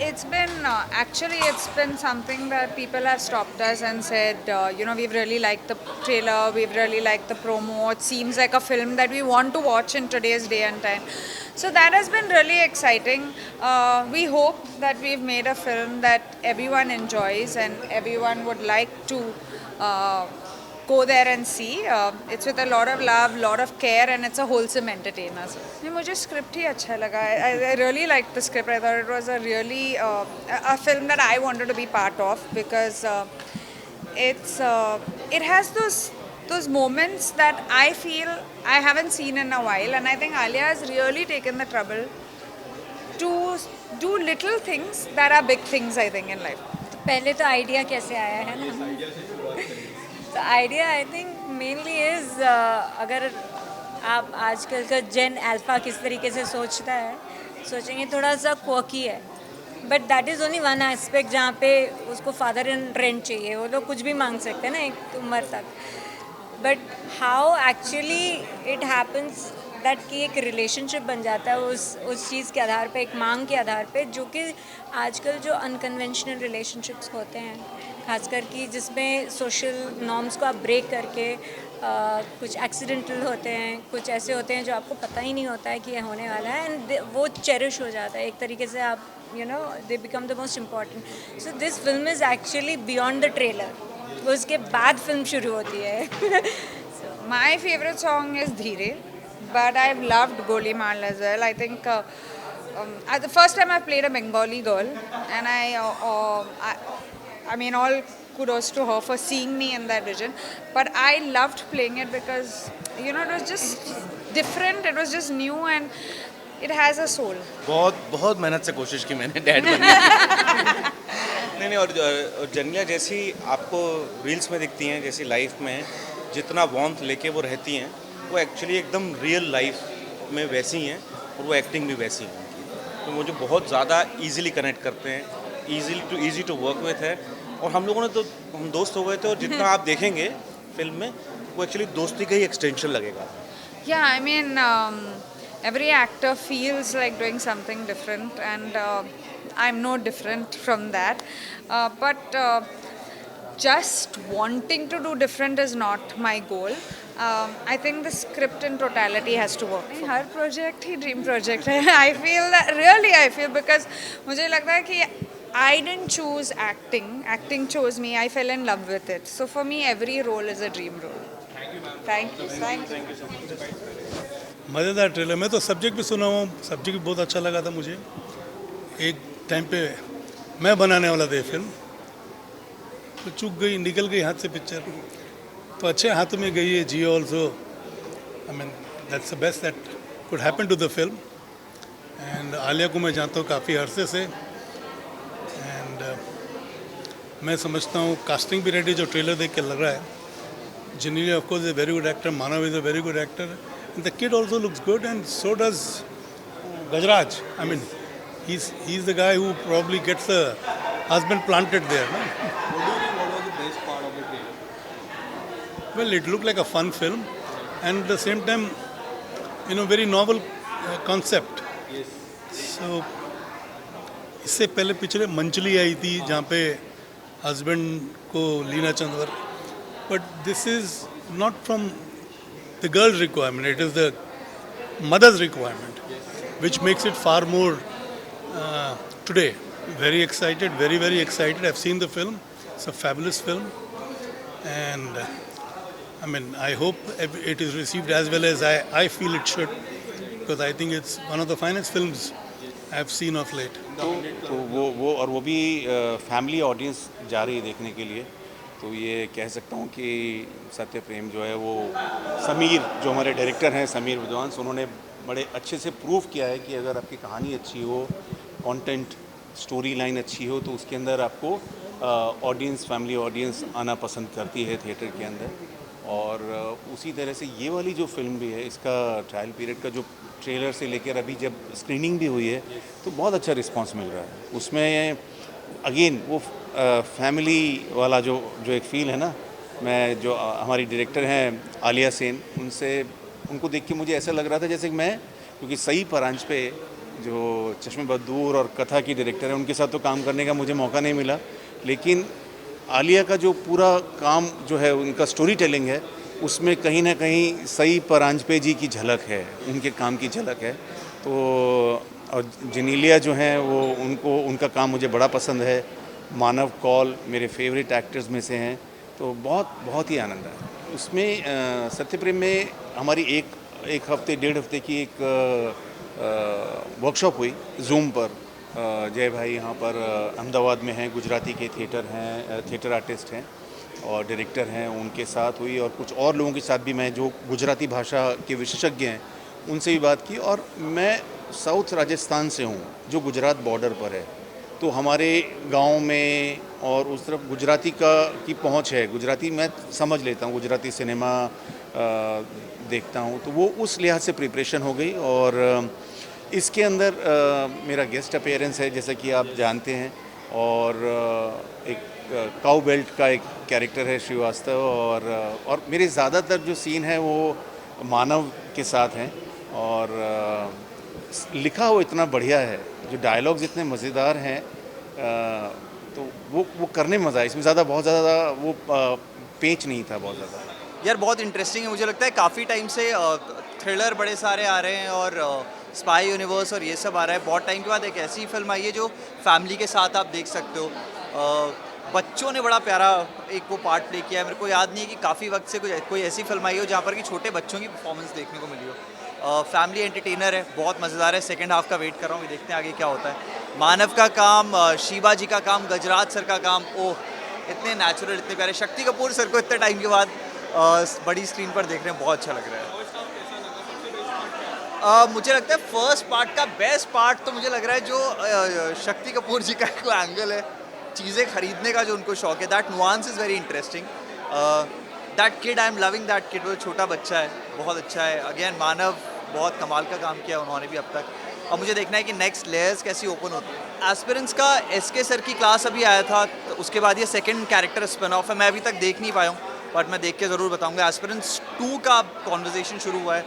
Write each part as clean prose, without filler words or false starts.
It's been something that people have stopped us and said, we've really liked the trailer, we've really liked the promo. It seems like a film that we want to watch in today's day and time. So that has been really exciting. We hope that we've made a film that everyone enjoys and everyone would like to uh, go there and see. It's with a lot of love, lot of care, and it's a wholesome entertainer. नहीं, मुझे script ही अच्छा लगा. I really liked the script. I thought it was a really a film that I wanted to be part of because it has those moments that I feel I haven't seen in a while, and I think Alia has really taken the trouble to do little things that are big things, I think, in life. पहले तो idea कैसे आया है ना, तो idea I think mainly is अगर आप आजकल का जेन अल्फ़ा किस तरीके से सोचता है, सोचेंगे थोड़ा सा क्वर्की है, but that is only one aspect जहाँ पे उसको फादर इन रेंट चाहिए. वो लोग कुछ भी मांग सकते हैं ना एक उम्र तक, but how actually it happens that कि एक रिलेशनशिप बन जाता है उस चीज़ के आधार पे, एक मांग के आधार पे, जो कि आजकल जो अनकन्वेंशनल रिलेशनशिप्स होते हैं, खासकर कि जिसमें सोशल नॉर्म्स को आप ब्रेक करके कुछ एक्सीडेंटल होते हैं, कुछ ऐसे होते हैं जो आपको पता ही नहीं होता है कि ये होने वाला है, एंड वो चेरिश हो जाता है एक तरीके से. आप they become the most important. So this film is actually beyond the trailer. उसके बाद फिल्म शुरू होती है. My favorite song is Dheere, but I've loved Golimaal as well. I think the first time I played a Bengali girl, and I mean, all kudos to her for seeing me in that vision. But I loved playing it because it was just different. It was just new, and it has a soul. बहुत बहुत मेहनत से कोशिश की मैंने dad बनने की. नहीं, और जनिया जैसी आपको रील्स में दिखती हैं, जैसी लाइफ में जितना वार्मथ लेके वो रहती हैं, वो एक्चुअली एकदम रियल लाइफ में वैसी हैं, और वो एक्टिंग भी वैसी हैं उनकी. तो मुझे बहुत ज़्यादा इजीली कनेक्ट करते हैं, ईजी टू वर्क विथ है. और हम लोगों ने तो हम दोस्त हो गए थे, और जितना आप देखेंगे फिल्म में वो एक्चुअली दोस्ती का ही एक्सटेंशन लगेगा. Yeah, I mean, every actor feels like doing something different, and I'm no different from that. But just wanting to do different is not my goal. I think the script in totality has to work. Her project he dream project है. I feel that really I feel because मुझे लगता है कि I didn't choose acting. Acting chose me. I fell in love with it. So for me, every role is a dream role. Thank you. Thank you. मज़ेदार trailer. मैं तो subject भी सुना हूँ, सब्जेक्ट भी बहुत अच्छा लगा था मुझे. एक टाइम पे मैं बनाने वाला था ये फिल्म, तो चूक गई, निकल गई हाथ से पिक्चर. तो अच्छे हाथ में गई है. जी also, I mean that's the best that could happen to the film. And Alia को मैं जानता हूँ काफ़ी अरसे से, एंड मैं समझता हूँ कास्टिंग भी रेडी. जो ट्रेलर देख के लग रहा है, जिन्नी of course is a very good actor, Manav is a very good actor. The kid also looks good, and so does Gajraj. I mean, he's the guy who probably gets the husband planted there. No? What was the best part of the trailer? Well, it looked like a fun film, and at the same time, very novel concept. Yes. So, इससे पहले पिछले मंचली आई थी जहाँ पे husband को Leena चंदवर, but this is not from the girl's requirement, it is the mother's requirement, which makes it far more today. Very excited, very, very excited. I've seen the film. It's a fabulous film. And I mean, I hope it is received as well as I feel it should, because I think it's one of the finest films I've seen of late. तो वो भी family audience जा रही है देखने के लिए. तो ये कह सकता हूँ कि सत्य प्रेम जो है वो समीर, जो हमारे डायरेक्टर हैं समीर विद्वांस, उन्होंने बड़े अच्छे से प्रूव किया है कि अगर आपकी कहानी अच्छी हो, कंटेंट स्टोरी लाइन अच्छी हो, तो उसके अंदर आपको ऑडियंस, फैमिली ऑडियंस आना पसंद करती है थिएटर के अंदर. और उसी तरह से ये वाली जो फिल्म भी है, इसका ट्रायल पीरियड का जो ट्रेलर से लेकर अभी जब स्क्रीनिंग भी हुई है, तो बहुत अच्छा रिस्पांस मिल रहा है. उसमें अगेन वो फैमिली वाला जो एक फ़ील है ना, मैं जो हमारी डायरेक्टर हैं आलिया सेन, उनको देख के मुझे ऐसा लग रहा था जैसे कि मैं, क्योंकि सही परांच पे जो चश्मे बदूर और कथा की डायरेक्टर है, उनके साथ तो काम करने का मुझे मौका नहीं मिला, लेकिन आलिया का जो पूरा काम जो है, उनका स्टोरी टेलिंग है, उसमें कहीं ना कहीं सई परांजपे जी की झलक है, उनके काम की झलक है। तो और जनीलिया जो हैं वो उनका काम मुझे बड़ा पसंद है। मानव कौल मेरे फेवरेट एक्टर्स में से हैं, तो बहुत ही आनंद आया उसमें। सत्यप्रेम में हमारी एक हफ्ते 1.5 हफ्ते की एक वर्कशॉप हुई जूम पर। जय भाई यहाँ पर अहमदाबाद में हैं, गुजराती के थिएटर आर्टिस्ट हैं और डायरेक्टर हैं, उनके साथ हुई, और कुछ और लोगों के साथ भी मैं जो गुजराती भाषा के विशेषज्ञ हैं उनसे भी बात की। और मैं साउथ राजस्थान से हूँ जो गुजरात बॉर्डर पर है, तो हमारे गांव में और उस तरफ गुजराती की पहुंच है, गुजराती मैं समझ लेता हूँ, गुजराती सिनेमा देखता हूँ, तो वो उस लिहाज से प्रिपरेशन हो गई। और इसके अंदर मेरा गेस्ट अपीयरेंस है, जैसा कि आप जानते हैं, और एक काउ बेल्ट का एक कैरेक्टर है श्रीवास्तव, और मेरे ज़्यादातर जो सीन है वो मानव के साथ हैं। और लिखा हुआ इतना बढ़िया है, जो डायलॉग्स इतने मज़ेदार हैं, तो वो करने में मज़ा है। इसमें बहुत ज़्यादा वो पेच नहीं था बहुत ज़्यादा। यार बहुत इंटरेस्टिंग है, मुझे लगता है काफ़ी टाइम से थ्रिलर बड़े सारे आ रहे हैं और स्पाई यूनिवर्स और ये सब आ रहा है। बहुत टाइम के बाद एक ऐसी फिल्म आई है जो फैमिली के साथ आप देख सकते हो। बच्चों ने बड़ा प्यारा एक वो पार्ट प्ले किया है। मेरे को याद नहीं है कि काफ़ी वक्त से कोई ऐसी फिल्म आई हो जहाँ पर कि छोटे बच्चों की परफॉर्मेंस देखने को मिली हो। फैमिली एंटरटेनर है, बहुत मज़ेदार है। सेकंड हाफ का वेट कर रहा हूँ, देखते हैं आगे क्या होता है। मानव का काम, शिवा जी का काम, गजराज सर का काम, ओह इतने नेचुरल, इतने प्यारे। शक्ति कपूर सर को इतने टाइम के बाद बड़ी स्क्रीन पर देख रहे हैं, बहुत अच्छा लग रहा है। मुझे लगता है फर्स्ट पार्ट का बेस्ट पार्ट तो मुझे लग रहा है जो शक्ति कपूर जी का कोई एंगल है, चीज़ें खरीदने का जो उनको शौक है, that nuance is very interesting. That kid, I am loving that kid. वो छोटा बच्चा है, बहुत अच्छा है। अगेन मानव बहुत कमाल का काम किया उन्होंने भी अब तक। अब मुझे देखना है कि नेक्स्ट लेयर्स कैसी ओपन होती है। एस्पिरेंट्स का SK सर की क्लास अभी आया था, तो उसके बाद ये सेकंड कैरेक्टर स्पिन ऑफ है। मैं अभी तक देख नहीं पाया हूँ, बट मैं देख के ज़रूर बताऊँगा। एस्पिरेंट्स 2 का कॉन्वर्जेसन शुरू हुआ है,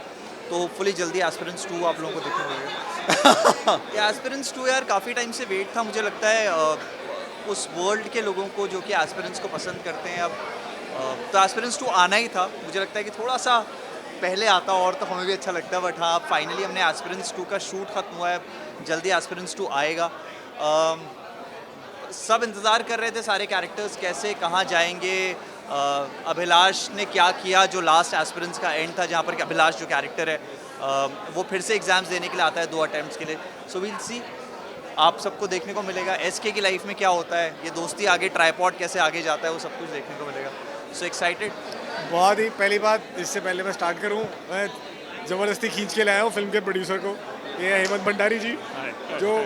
तो फुली जल्दी एस्पिरेंट्स 2 आप लोगों को देखने मिलेगा। एस्पिरेंट्स 2 यार काफ़ी टाइम से वेट था। मुझे लगता है उस वर्ल्ड के लोगों को जो कि एस्पिरेंट्स को पसंद करते हैं, अब तो एस्पिरेंट्स 2 आना ही था। मुझे लगता है कि थोड़ा सा पहले आता और तो हमें भी अच्छा लगता है, बट हाँ फाइनली हमने एस्पिरेंट्स 2 का शूट ख़त्म हुआ है, जल्दी एस्पिरेंट्स 2 आएगा। सब इंतज़ार कर रहे थे सारे कैरेक्टर्स कैसे कहाँ जाएंगे। अभिलाष ने क्या किया, जो लास्ट एस्पिरेंट्स का एंड था, जहाँ पर कि अभिलाष जो कैरेक्टर है वो फिर से एग्ज़ाम्स देने के लिए आता है 2 अटैम्प्ट्स के लिए। सो वील सी, आप सबको देखने को मिलेगा SK की लाइफ में क्या होता है, ये दोस्ती आगे, ट्राइपॉड कैसे आगे जाता है, वो सब कुछ देखने को मिलेगा। So excited. बहुत ही पहली बात, इससे पहले मैं स्टार्ट करूं, मैं ज़बरदस्ती खींच के लाया हूँ फिल्म के प्रोड्यूसर को। ये है हेमंत भंडारी जी, जो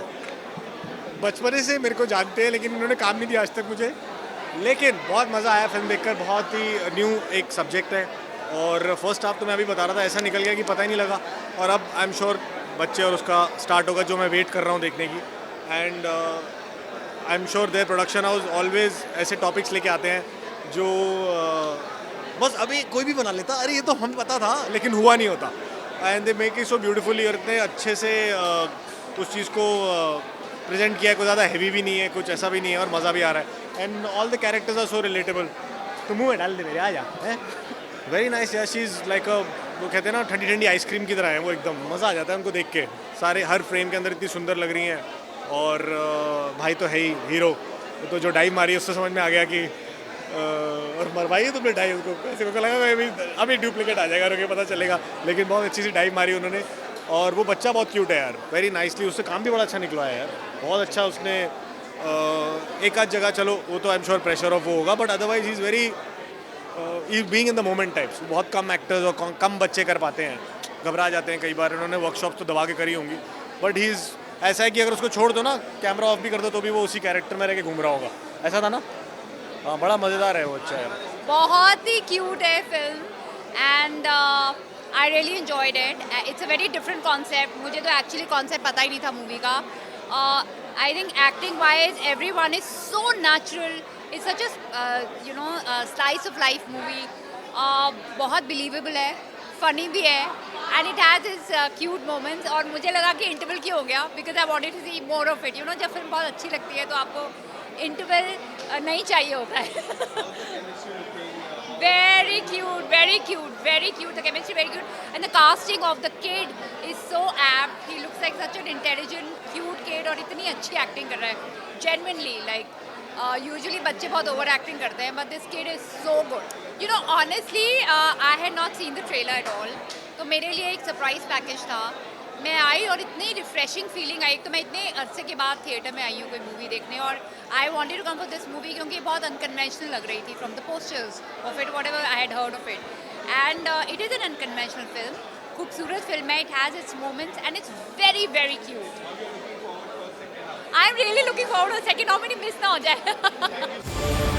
बचपने से मेरे को जानते हैं, लेकिन इन्होंने काम नहीं दिया आज तक मुझे। लेकिन बहुत मज़ा आया फिल्म देखकर, बहुत ही न्यू एक सब्जेक्ट है। और फर्स्ट हाफ तो मैं अभी बता रहा था, ऐसा निकल गया कि पता ही नहीं लगा। और अब आई एम श्योर बच्चे और उसका स्टार्ट होगा, जो मैं वेट कर रहा हूँ देखने की। And I am sure their production house always ऐसे टॉपिक्स लेके आते हैं जो बस अभी कोई भी बना लेता, अरे ये तो हमें पता था, लेकिन हुआ नहीं होता। And they make it so beautifully, और इतने अच्छे से उस चीज़ को प्रेजेंट किया है। कोई ज़्यादा हैवी भी नहीं है, कुछ ऐसा भी नहीं है, और मज़ा भी आ रहा है। And all the characters are so relatable. तो मुँह में डाल दे मेरे, आ जा। वेरी नाइस यार, शी इज़ लाइक वो कहते हैं ना, ठंडी ठंडी आइसक्रीम की तरह है वो, एकदम मज़ा आ जाता है उनको देख के। सारे हर फ्रेम के अंदर इतनी सुंदर लग रही हैं। और भाई तो है ही हीरो, तो जो डाइव मारी है उससे समझ में आ गया कि और मरवाई है तुमने डाइव उसको। ऐसे को लगा अभी डुप्लीकेट आ जाएगा, रोके पता चलेगा, लेकिन बहुत अच्छी सी डाइव मारी उन्होंने। और वो बच्चा बहुत क्यूट है यार, वेरी नाइसली, उससे काम भी बड़ा अच्छा निकला है यार, बहुत अच्छा। उसने एक आध जगह, चलो वो तो I am sure pressure of वो होगा, but otherwise he is very being in the moment types. बहुत कम एक्टर्स और कम बच्चे कर पाते हैं, घबरा जाते हैं कई बार। उन्होंने वर्कशॉप तो दबा के करी होंगी, बट ही इज़ ऐसा है कि अगर उसको छोड़ दो ना, कैमरा ऑफ भी कर दो, तो भी वो उसी कैरेक्टर में रह के घूम रहा होगा। ऐसा था ना? हाँ, बड़ा मज़ेदार है वो, अच्छा है। बहुत ही क्यूट है film and I really enjoyed it. It's a very different concept. मुझे तो एक्चुअली कॉन्सेप्ट पता ही नहीं था मूवी का। I think acting wise everyone is so natural. It's such a slice of life movie. बहुत बिलीवेबल है, funny भी है and it has is cute moments. और मुझे लगा कि इंटरवल क्यों हो गया because I wanted to see more of it. You know, जब फिल्म बहुत अच्छी लगती है तो आपको इंटरवल नहीं चाहिए होता है. Very cute, very cute, very cute. The chemistry very cute, and the casting of the kid is so apt. He looks like such an intelligent, cute kid, और इतनी अच्छी acting कर रहा है. Genuinely, like usually बच्चे बहुत over acting करते हैं, but this kid is so good. You know, honestly, I had not seen the trailer at all. तो मेरे लिए एक surprise package था. मैं आई और इतनी रिफ्रेशिंग फीलिंग आई. तो मैं इतने अरसे के बाद थिएटर में आई हूँ कोई मूवी देखने, और I wanted to come for this movie क्योंकि बहुत अनकन्वेंशनल लग रही थी from the posters of it, what ever I had heard of it. And it is an unconventional film. खूबसूरत फिल्म है. It has its moments and it's very very cute. I am really looking forward. Second half में miss ना हो जाए.